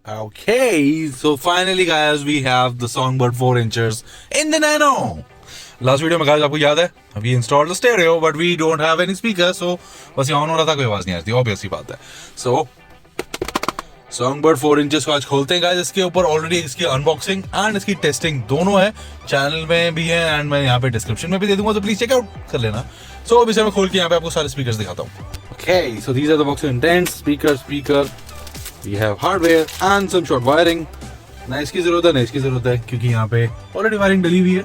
Okay, so finally guys we have the Songbird 4 inches in the Nano. Last video में guys आपको याद है we installed the stereo but we don't have any speaker, so बस ये on हो रहा था, कोई आवाज नहीं आ रही थी, ऑब्वियस सी बात है. So Songbird 4 inches को आज खोलते हैं guys. इसके ऊपर ऑलरेडी इसकी अनबॉक्सिंग एंड इसकी टेस्टिंग दोनों है, चैनल में भी है एंड मैं यहाँ पे डिस्क्रिप्शन में भी दे दूंगा, तो प्लीज चेकआउट कर लेना. सो अभी से मैं खोल के यहाँ पे आपको सारे स्पीकर्स दिखाता हूँ. Okay, so these are the box contents. speaker. We have hardware and some short wiring. ना इसकी जरूरत है क्योंकि यहाँ पे ऑलरेडी वायरिंग डली हुई है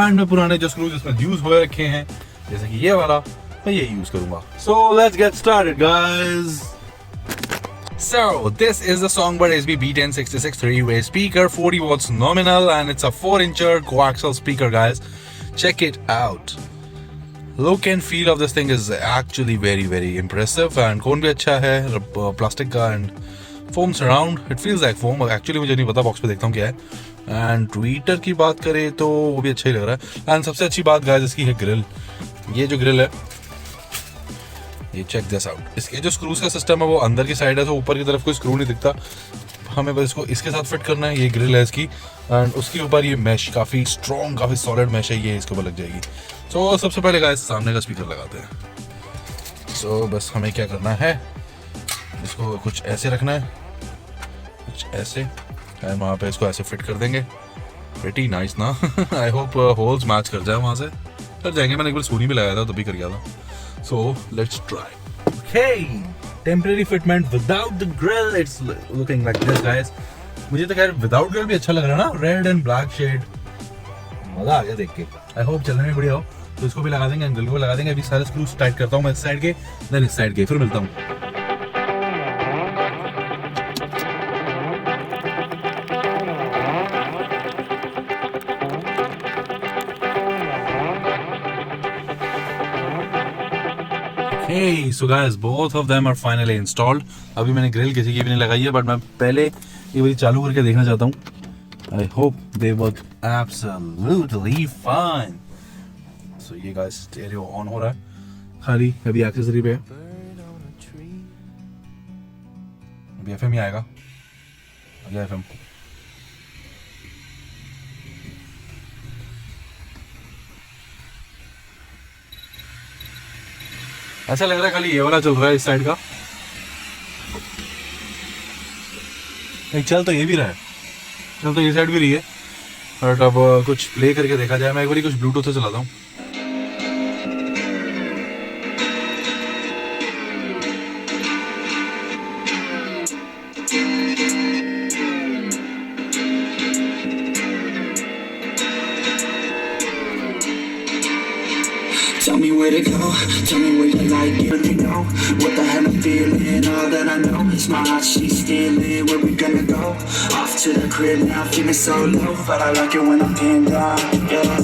एंड पुराने जो स्क्रूज इसमें यूज हुए रखे हैं जैसे कि ये वाला मैं ये यूज करूंगा. So let's get started guys. So this is the Songbird SB B1066 3-way speaker, 40 watts nominal and it's a 4-incher coaxial speaker guys. Check it out. Look and feel of this thing is actually very impressive and कोन भी अच्छा है plastic का and foam surround. It feels like foam. Actually मुझे नहीं पता, box पे देखता हूँ क्या है. एंड ट्विटर की बात करें तो वो भी अच्छा ही लग रहा है. एंड सबसे अच्छी बात गाइस इसकी है ग्रिल. ये जो ग्रिल है ये चेक दिस आउट. इसके जो स्क्रूज का सिस्टम है वो अंदर की साइड है, तो ऊपर की तरफ कोई स्क्रू नहीं दिखता. हमें बस इसको इसके साथ फिट करना है. ये ग्रिल है इसकी एंड उसके ऊपर ये मैश काफ़ी स्ट्रॉन्ग काफ़ी सॉलिड मैश है, ये इसके ऊपर लग जाएगी. तो सबसे पहले गाइस सामने का स्पीकर लगाते हैं. सो बस हमें क्या करना है, इसको कुछ ऐसे रखना है, कुछ ऐसे एंड वहाँ पे इसको ऐसे फिट कर देंगे. प्रीटी नाइस ना. आई होप होल्स मैच कर जाए, वहाँ से कर जाएंगे. मैंने एक बार सूनी भी लगाया था तो भी कर गया था. So let's try. Okay, temporary fitment without the grill. It's looking like this guys. मुझे तो खैर विदाउट ग्रिल भी अच्छा लग रहा है ना, रेड एंड ब्लैक शेड. मजा आ गया देख के. आई होप चलने में बढ़िया हो. तो इसको भी लगा देंगे एंड ग्रिल को लगा देंगे. अभी सारे स्क्रूज टाइट करता हूँ मैं इस साइड के देन इस साइड के, फिर मिलता हूँ. Hey, so guys, both of them are finally installed. अभी मैंने ग्रिल किसी की भी नहीं लगाई है बट मैं पहले ये वाली चालू करके देखना चाहता हूँ. I hope they work absolutely fine. So ये guys stereo on हो रहा है, खाली अभी एक्सेसरी पे है. अभी FM ही आएगा. अगला FM ऐसा लग रहा है खाली ये वाला चल रहा है इस साइड का. नहीं चल तो ये भी रहा है, चल तो ये साइड भी रही है. बट अब कुछ प्ले करके देखा जाए. मैं एक बार कुछ ब्लूटूथ से चलाता हूँ. Tell me where to go, tell me where you like it. You know what the hell I'm feeling. All that I know is my heart, she's stealing. Where we gonna go? Off to the crib now, feeling so low, but I like it when I'm pinned down, yeah.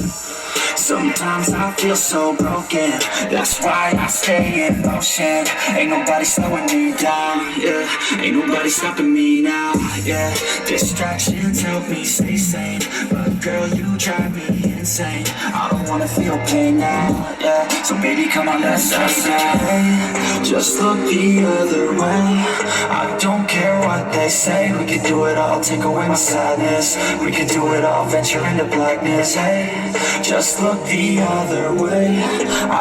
Sometimes I feel so broken, that's why I stay in motion. Ain't nobody slowing me down, yeah. Ain't nobody stopping me now, yeah. Distractions help me stay sane, but girl, you drive me insane. I don't wanna feel pain now, yeah. So baby, come on, let's say, just look the other way. I don't care what they say, we can do it all, take away my sadness. We can do it all, venture into blackness. Hey, just look the other way.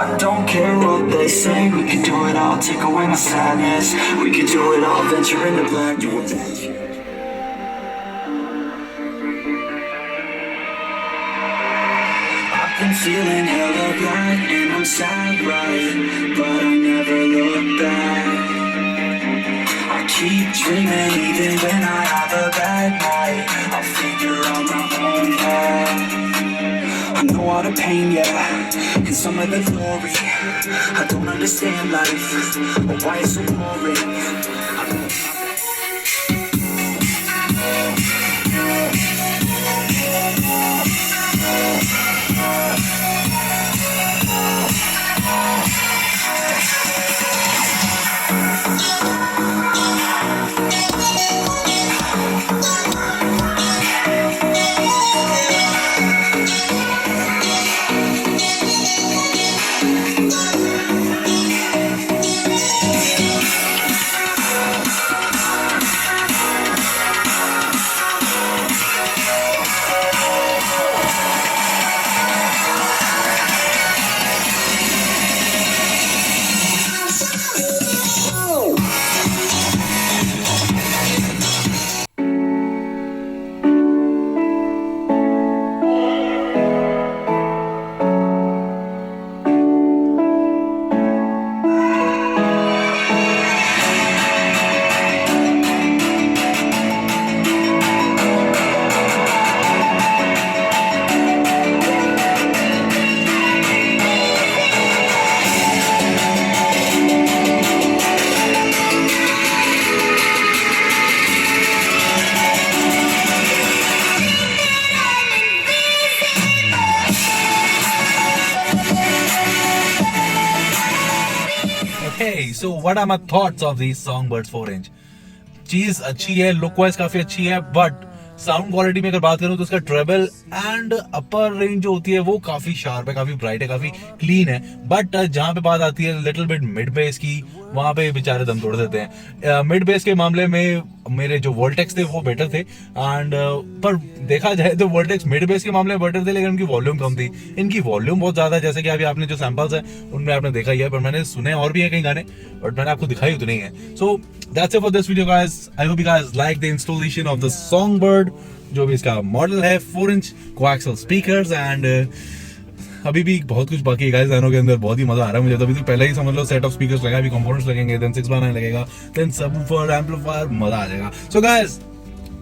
I don't care what they say, we can do it all, take away my sadness. We can do it all, venture into blackness. I'm feeling hella bright and I'm sad, right? But I never look back. I keep dreaming even when I have a bad night. I'll figure out my own path. I know all the pain, yeah, and some of the glory. I don't understand life, or why it's so boring. So what are my thoughts of this Songbird 4-inch? चीज अच्छी है, look wise काफी अच्छी है, but sound quality में अगर बात करूं तो उसका ट्रेबल एंड अपर रेंज जो होती है वो काफी शार्प है, काफी ब्राइट है, काफी क्लीन है। बट जहां पे बात आती है लिटिल बिट मिड बेस की, वहां पे बेचारे दम तोड़ देते हैं। मिड बेस के मामले में मेरे जो वोल्टेक्स थे वो बेटर थे, एंड पर देखा जाए तो वोल्टेक्स मिड बेस के मामले में बेटर थे, लेकिन उनकी वॉल्यूम कम थी। इनकी वॉल्यूम बहुत ज्यादा है, जैसे कि अभी आपने जो सैंपल्स है उनमें आपने देखा ही है, पर मैंने सुने और भी है कई गाने, बट मैंने आपको दिखाई तो नहीं है। So that's it for this video guys. I hope you guys like the installation of the Songbird, जो भी इसका मॉडल है, 4-inch कोएक्सियल स्पीकर्स, एंड अभी भी बहुत कुछ बाकी है गाइस गानों के अंदर। बहुत ही मजा आ रहा है मुझे तो। अभी तो पहले ही समझ लो सेट ऑफ स्पीकर्स लगा, अभी कंपोनेंट्स लगेंगे, देन 6x9 लगेगा, देन सबवूफर, एम्पलीफायर, मजा आ जाएगा। So guys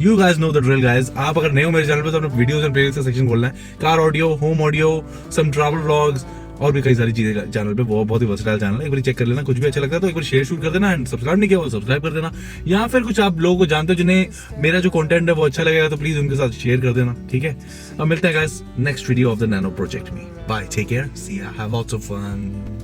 you guys know the drill guys. आप अगर नए हो मेरे चैनल पे तो अपने वीडियोस एंड प्लेलिस्ट का सेक्शन खोलना है। कार ऑडियो, होम ऑडियो, सम ट्रैवल व्लॉग्स और भी कई सारी चीजें चैनल पे। बहुत ही वर्सेटाइल चैनल है, एक बार चेक कर लेना। कुछ भी अच्छा लगता है तो एक बार शेयर शूट कर देना, एंड सब्सक्राइब नहीं किया वो सब्सक्राइब कर देना। या फिर कुछ आप लोगों को जानते हो जिन्हें मेरा जो कंटेंट है वो अच्छा लगेगा तो प्लीज उनके साथ शेयर कर देना, ठीक है। अब मिलते हैं guys next video of the nano project में। बाय, टेक केयर, सी या, हैव लॉट्स ऑफ फन।